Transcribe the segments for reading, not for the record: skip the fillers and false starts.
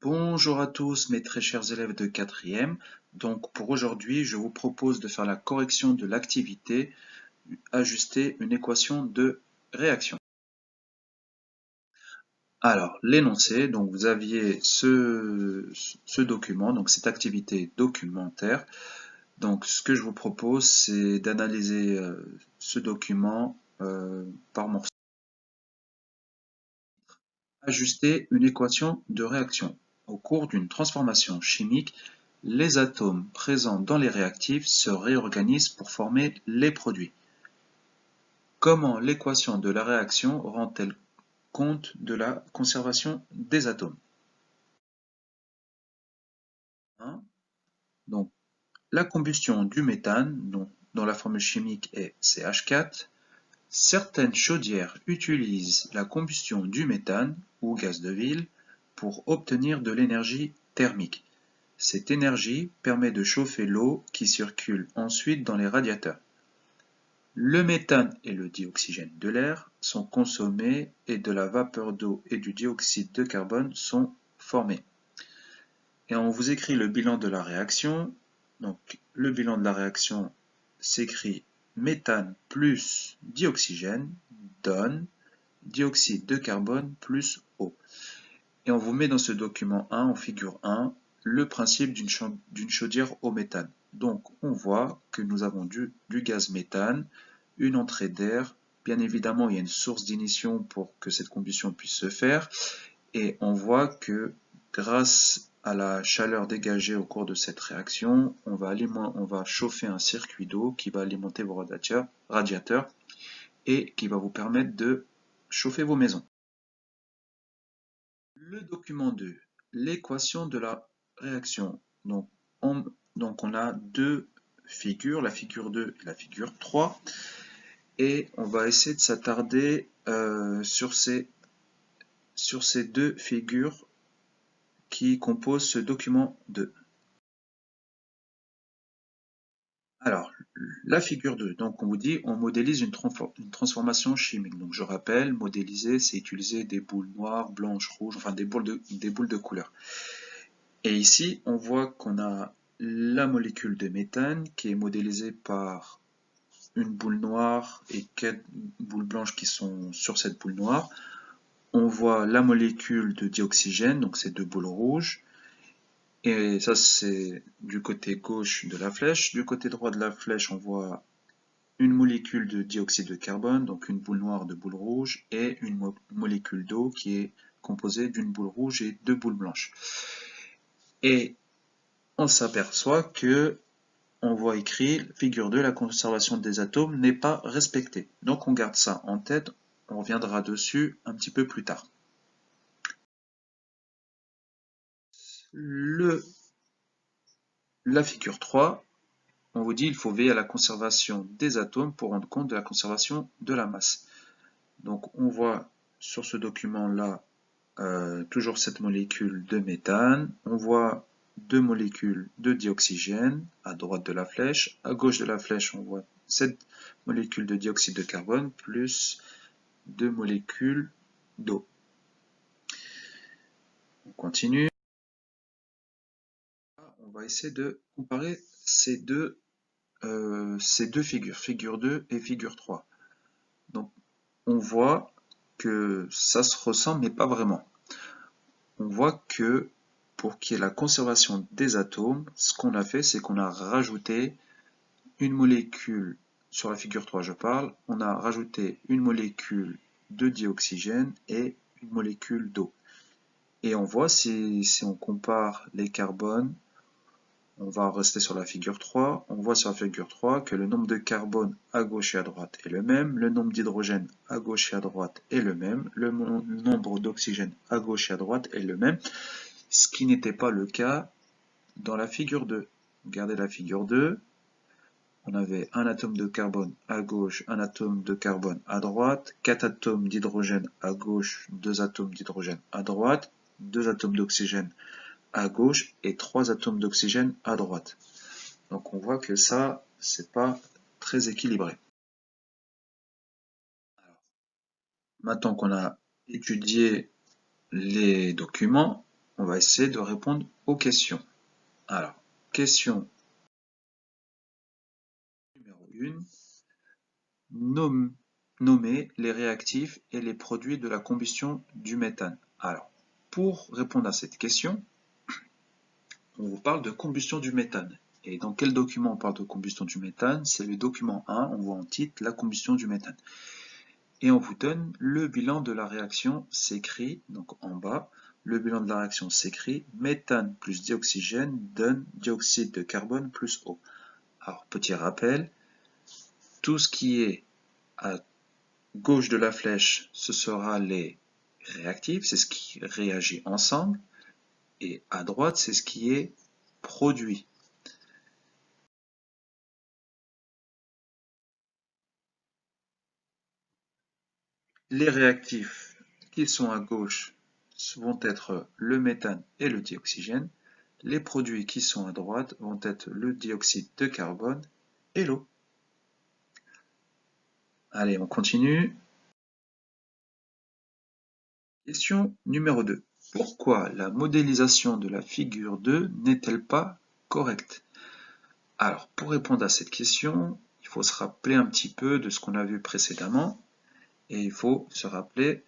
Bonjour à tous mes très chers élèves de quatrième. Donc pour aujourd'hui, je vous propose de faire la correction de l'activité, ajuster une équation de réaction. Alors l'énoncé, donc vous aviez ce document, donc cette activité documentaire. Donc ce que je vous propose, c'est d'analyser ce document par morceau. Ajuster une équation de réaction. Au cours d'une transformation chimique, les atomes présents dans les réactifs se réorganisent pour former les produits. Comment l'équation de la réaction rend-elle compte de la conservation des atomes? Hein. Donc, la combustion du méthane, dont la formule chimique est CH4, certaines chaudières utilisent la combustion du méthane, ou gaz de ville, pour obtenir de l'énergie thermique. Cette énergie permet de chauffer l'eau qui circule ensuite dans les radiateurs. Le méthane et le dioxygène de l'air sont consommés et de la vapeur d'eau et du dioxyde de carbone sont formés. Et on vous écrit le bilan de la réaction. Donc le bilan de la réaction s'écrit méthane plus dioxygène donne dioxyde de carbone plus eau. Et on vous met dans ce document 1, en figure 1, le principe d'une chaudière au méthane. Donc on voit que nous avons du gaz méthane, une entrée d'air. Bien évidemment, il y a une source d'ignition pour que cette combustion puisse se faire. Et on voit que grâce à la chaleur dégagée au cours de cette réaction, on va chauffer un circuit d'eau qui va alimenter vos radiateurs et qui va vous permettre de chauffer vos maisons. Le document 2, l'équation de la réaction. Donc on a deux figures, la figure 2 et la figure 3, et on va essayer de s'attarder sur ces deux figures qui composent ce document 2. Alors, la figure 2, donc on vous dit, on modélise une transformation chimique. Donc je rappelle, modéliser, c'est utiliser des boules noires, blanches, rouges, enfin des boules de couleur. Et ici, on voit qu'on a la molécule de méthane qui est modélisée par une boule noire et 4 boules blanches qui sont sur cette boule noire. On voit la molécule de dioxygène, donc ces deux boules rouges. Et ça, c'est du côté gauche de la flèche. Du côté droit de la flèche, on voit une molécule de dioxyde de carbone, donc une boule noire, deux boules rouges, et une molécule d'eau qui est composée d'une boule rouge et deux boules blanches. Et on s'aperçoit que on voit écrit figure 2, la conservation des atomes n'est pas respectée. Donc on garde ça en tête, on reviendra dessus un petit peu plus tard. La figure 3, on vous dit il faut veiller à la conservation des atomes pour rendre compte de la conservation de la masse. Donc on voit sur ce document-là toujours cette molécule de méthane, on voit deux molécules de dioxygène à droite de la flèche, à gauche de la flèche on voit cette molécule de dioxyde de carbone plus deux molécules d'eau. On continue, on va essayer de comparer ces deux figures, figure 2 et figure 3. Donc on voit que ça se ressemble mais pas vraiment. On voit que pour qu'il y ait la conservation des atomes, ce qu'on a fait, c'est qu'on a rajouté une molécule, sur la figure 3 je parle, on a rajouté une molécule de dioxygène et une molécule d'eau. Et on voit si on compare les carbones, on va rester sur la figure 3, on voit sur la figure 3 que le nombre de carbone à gauche et à droite est le même, le nombre d'hydrogène à gauche et à droite est le même, le nombre d'oxygène à gauche et à droite est le même, ce qui n'était pas le cas dans la figure 2. Regardez la figure 2, on avait un atome de carbone à gauche, un atome de carbone à droite, 4 atomes d'hydrogène à gauche, 2 atomes d'hydrogène à droite, 2 atomes d'oxygène à gauche et 3 atomes d'oxygène à droite. Donc on voit que ça, c'est pas très équilibré. Maintenant qu'on a étudié les documents, on va essayer de répondre aux questions. Alors, question numéro 1. Nommer les réactifs et les produits de la combustion du méthane. Alors, pour répondre à cette question, on vous parle de combustion du méthane. Et dans quel document on parle de combustion du méthane? C'est le document 1, on voit en titre la combustion du méthane. Et on vous donne le bilan de la réaction, s'écrit, donc en bas, le bilan de la réaction s'écrit, méthane plus dioxygène donne dioxyde de carbone plus eau. Alors, petit rappel, tout ce qui est à gauche de la flèche, ce sera les réactifs, c'est ce qui réagit ensemble, et à droite, c'est ce qui est produit. Les réactifs qui sont à gauche vont être le méthane et le dioxygène. Les produits qui sont à droite vont être le dioxyde de carbone et l'eau. Allez, on continue. Question numéro 2. Pourquoi la modélisation de la figure 2 n'est-elle pas correcte? Alors, pour répondre à cette question, il faut se rappeler un petit peu de ce qu'on a vu précédemment. Et il faut se rappeler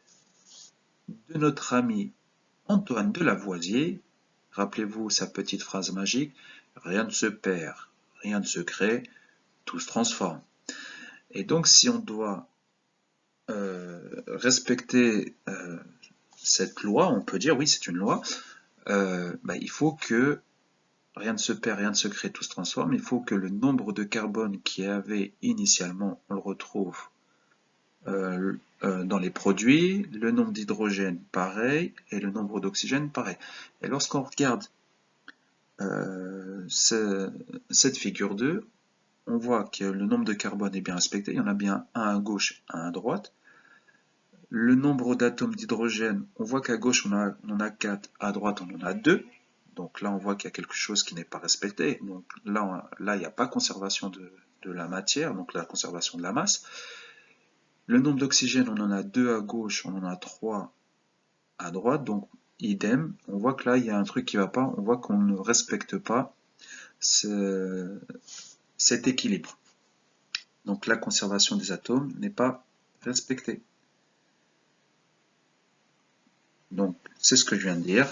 de notre ami Antoine de Lavoisier. Rappelez-vous sa petite phrase magique, rien ne se perd, rien ne se crée, tout se transforme. Et donc si on doit respecter cette loi, on peut dire oui c'est une loi, il faut que rien ne se perd, rien ne se crée, tout se transforme, il faut que le nombre de carbone qu'il y avait initialement, on le retrouve dans les produits, le nombre d'hydrogène pareil, et le nombre d'oxygène pareil. Et lorsqu'on regarde cette figure 2, on voit que le nombre de carbone est bien respecté, il y en a bien un à gauche, un à droite. Le nombre d'atomes d'hydrogène, on voit qu'à gauche on en a 4, à droite on en a 2. Donc là on voit qu'il y a quelque chose qui n'est pas respecté. Donc là il n'y a pas conservation de la matière, donc la conservation de la masse. Le nombre d'oxygène, on en a 2 à gauche, on en a 3 à droite, donc idem. On voit que là, il y a un truc qui ne va pas, on voit qu'on ne respecte pas cet équilibre. Donc la conservation des atomes n'est pas respectée. Donc c'est ce que je viens de dire.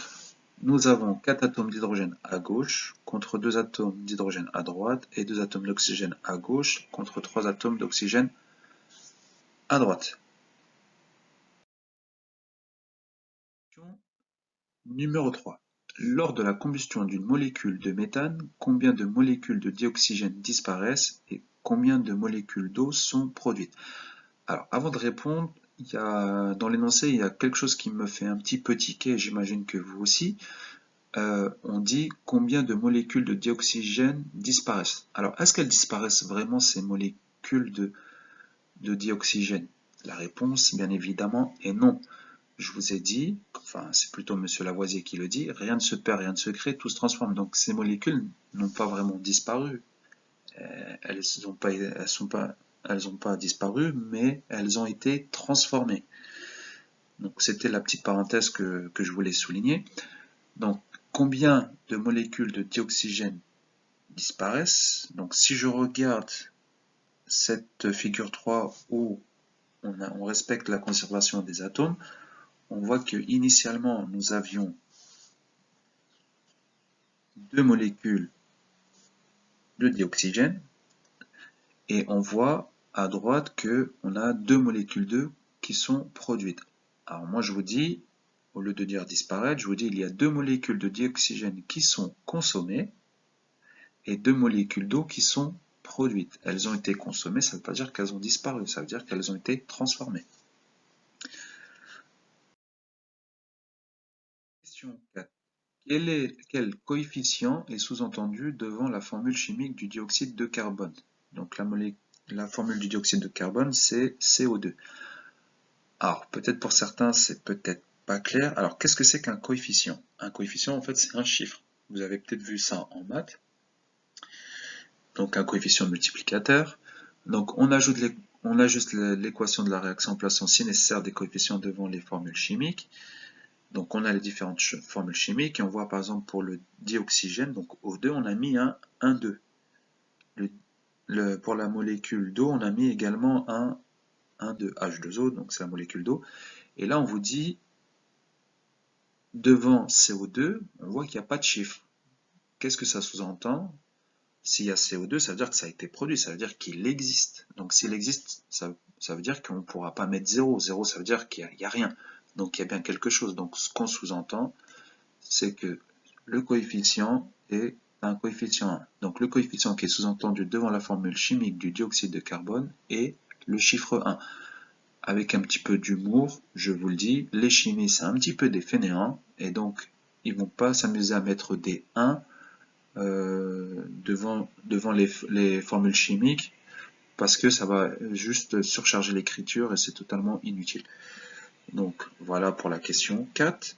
Nous avons 4 atomes d'hydrogène à gauche contre 2 atomes d'hydrogène à droite et 2 atomes d'oxygène à gauche contre 3 atomes d'oxygène à droite. Numéro 3. Lors de la combustion d'une molécule de méthane, combien de molécules de dioxygène disparaissent et combien de molécules d'eau sont produites? Alors, avant de répondre, dans l'énoncé, il y a quelque chose qui me fait un petit peu tiquer, j'imagine que vous aussi. On dit combien de molécules de dioxygène disparaissent. Alors, est-ce qu'elles disparaissent vraiment ces molécules de dioxygène? La réponse, bien évidemment, est non. Je vous ai dit, enfin c'est plutôt Monsieur Lavoisier qui le dit, rien ne se perd, rien ne se crée, tout se transforme. Donc ces molécules n'ont pas vraiment disparu. Elles n'ont pas disparu, mais elles ont été transformées. Donc c'était la petite parenthèse que je voulais souligner. Donc combien de molécules de dioxygène disparaissent? Donc si je regarde cette figure 3 où on respecte la conservation des atomes, on voit que initialement nous avions 2 molécules de dioxygène et on voit à droite que on a 2 molécules d'eau qui sont produites. Alors moi je vous dis, au lieu de dire disparaître, je vous dis il y a 2 molécules de dioxygène qui sont consommées et 2 molécules d'eau qui sont produites. Elles ont été consommées, ça ne veut pas dire qu'elles ont disparu, ça veut dire qu'elles ont été transformées. Question 4. Quel coefficient est sous-entendu devant la formule chimique du dioxyde de carbone? Donc la formule du dioxyde de carbone, c'est CO2. Alors, peut-être pour certains, c'est peut-être pas clair. Alors, qu'est-ce que c'est qu'un coefficient? Un coefficient, en fait, c'est un chiffre. Vous avez peut-être vu ça en maths. Donc, un coefficient multiplicateur. Donc, on ajuste l'équation de la réaction en plaçant si nécessaire des coefficients devant les formules chimiques. Donc on a les différentes formules chimiques et on voit par exemple pour le dioxygène, donc O2, on a mis un 1,2. Pour la molécule d'eau, on a mis également un 1,2 H2O, donc c'est la molécule d'eau. Et là on vous dit, devant CO2, on voit qu'il n'y a pas de chiffre. Qu'est-ce que ça sous-entend? S'il y a CO2, ça veut dire que ça a été produit, ça veut dire qu'il existe. Donc s'il existe, ça veut dire qu'on ne pourra pas mettre 0. 0, ça veut dire qu'il n'y a rien. Donc il y a bien quelque chose. Donc ce qu'on sous-entend, c'est que le coefficient est un coefficient 1. Donc le coefficient qui est sous-entendu devant la formule chimique du dioxyde de carbone est le chiffre 1. Avec un petit peu d'humour, je vous le dis, les chimistes, c'est un petit peu des fainéants, et donc ils ne vont pas s'amuser à mettre des 1 devant les formules chimiques, parce que ça va juste surcharger l'écriture et c'est totalement inutile. Donc voilà pour la question 4.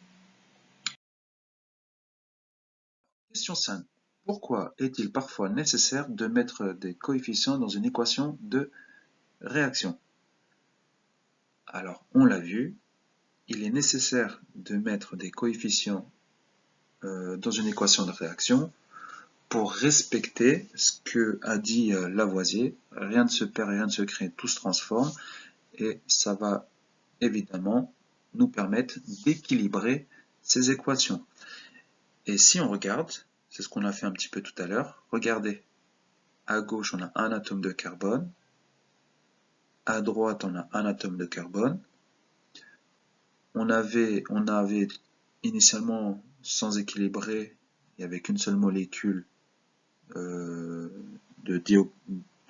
Question 5. Pourquoi est-il parfois nécessaire de mettre des coefficients dans une équation de réaction? Alors, on l'a vu, il est nécessaire de mettre des coefficients dans une équation de réaction pour respecter ce que a dit Lavoisier. Rien ne se perd, rien ne se crée, tout se transforme. Et ça va évidemment nous permettre d'équilibrer ces équations. Et si on regarde, c'est ce qu'on a fait un petit peu tout à l'heure, regardez, à gauche on a un atome de carbone, à droite on a un atome de carbone, on avait initialement sans équilibrer, il n'y avait qu'une seule molécule de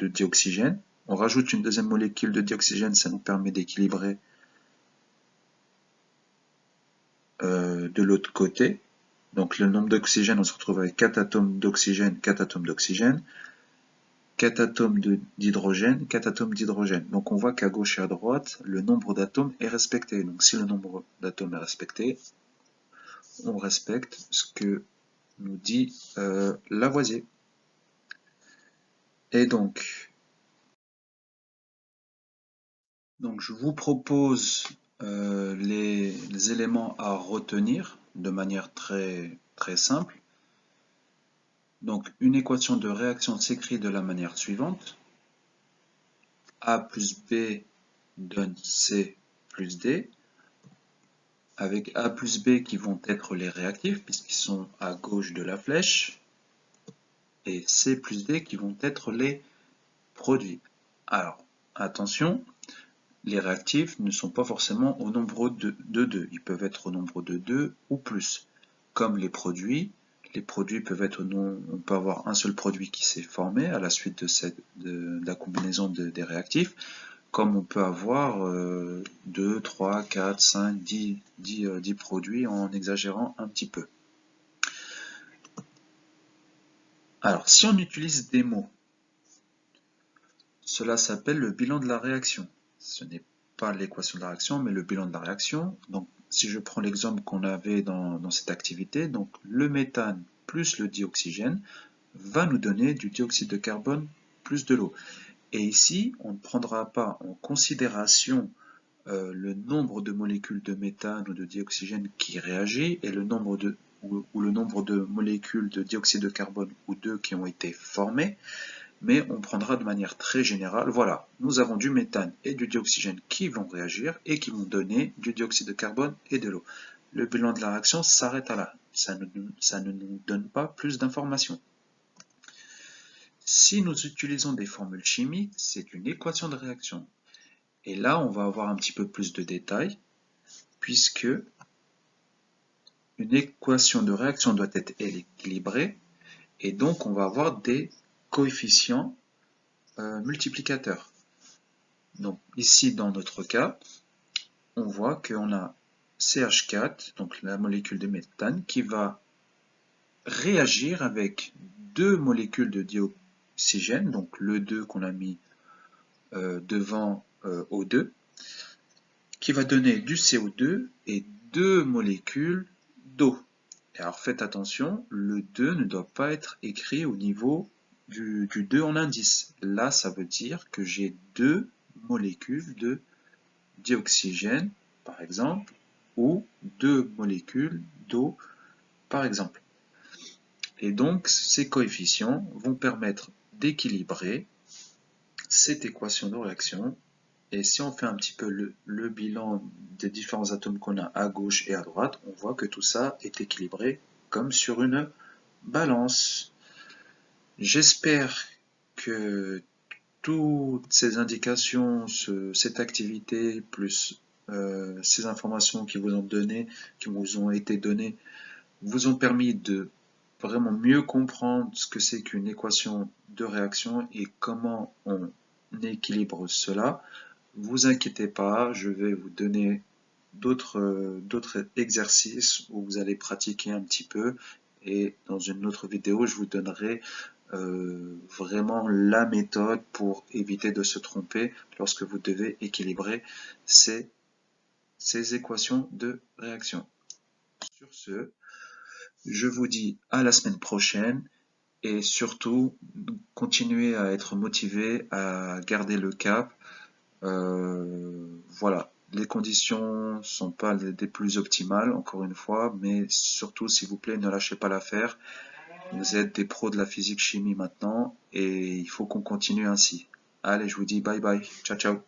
dioxygène, on rajoute une deuxième molécule de dioxygène, ça nous permet d'équilibrer de l'autre côté. Donc le nombre d'oxygène, on se retrouve avec 4 atomes d'oxygène, 4 atomes d'oxygène, 4 atomes d'hydrogène, 4 atomes d'hydrogène. Donc on voit qu'à gauche et à droite, le nombre d'atomes est respecté. Donc si le nombre d'atomes est respecté, on respecte ce que nous dit Lavoisier. Et donc je vous propose les éléments à retenir de manière très simple. Donc une équation de réaction s'écrit de la manière suivante. A plus B donne C plus D, avec A plus B qui vont être les réactifs puisqu'ils sont à gauche de la flèche, et C plus D qui vont être les produits. Alors, attention, les réactifs ne sont pas forcément au nombre de 2, ils peuvent être au nombre de 2 ou plus. Comme les produits peuvent être on peut avoir un seul produit qui s'est formé à la suite de la combinaison des réactifs, comme on peut avoir 2, 3, 4, 5, 10 produits en exagérant un petit peu. Alors, si on utilise des mots, cela s'appelle le bilan de la réaction. Ce n'est pas l'équation de la réaction, mais le bilan de la réaction. Donc, si je prends l'exemple qu'on avait dans cette activité, donc le méthane plus le dioxygène va nous donner du dioxyde de carbone plus de l'eau. Et ici, on ne prendra pas en considération le nombre de molécules de méthane ou de dioxygène qui réagit et le nombre de molécules de dioxyde de carbone ou d'eau qui ont été formées, mais on prendra de manière très générale, voilà, nous avons du méthane et du dioxygène qui vont réagir et qui vont donner du dioxyde de carbone et de l'eau. Le bilan de la réaction s'arrête à là, ça ne nous donne pas plus d'informations. Si nous utilisons des formules chimiques, c'est une équation de réaction. Et là, on va avoir un petit peu plus de détails, puisque une équation de réaction doit être équilibrée, et donc on va avoir des coefficients multiplicateurs. Donc ici, dans notre cas, on voit qu'on a CH4, donc la molécule de méthane, qui va réagir avec deux molécules de dioxygène, donc le 2 qu'on a mis devant O2, qui va donner du CO2 et deux molécules d'eau. Alors faites attention, le 2 ne doit pas être écrit au niveau du 2 en indice. Là, ça veut dire que j'ai deux molécules de dioxygène, par exemple, ou 2 molécules d'eau, par exemple. Et donc, ces coefficients vont permettre d'équilibrer cette équation de réaction. Et si on fait un petit peu le bilan des différents atomes qu'on a à gauche et à droite, on voit que tout ça est équilibré comme sur une balance. J'espère que toutes ces indications, cette activité, plus ces informations qui vous ont été données, vous ont permis de vraiment mieux comprendre ce que c'est qu'une équation de réaction et comment on équilibre cela. Vous inquiétez pas, je vais vous donner d'autres exercices où vous allez pratiquer un petit peu et dans une autre vidéo, je vous donnerai vraiment la méthode pour éviter de se tromper lorsque vous devez équilibrer ces, ces équations de réaction. Sur ce, je vous dis à la semaine prochaine et surtout, continuez à être motivé, à garder le cap. Voilà, les conditions ne sont pas des plus optimales, encore une fois, mais surtout, s'il vous plaît, ne lâchez pas l'affaire. Vous êtes des pros de la physique chimie maintenant et il faut qu'on continue ainsi. Allez, je vous dis bye bye. Ciao, ciao.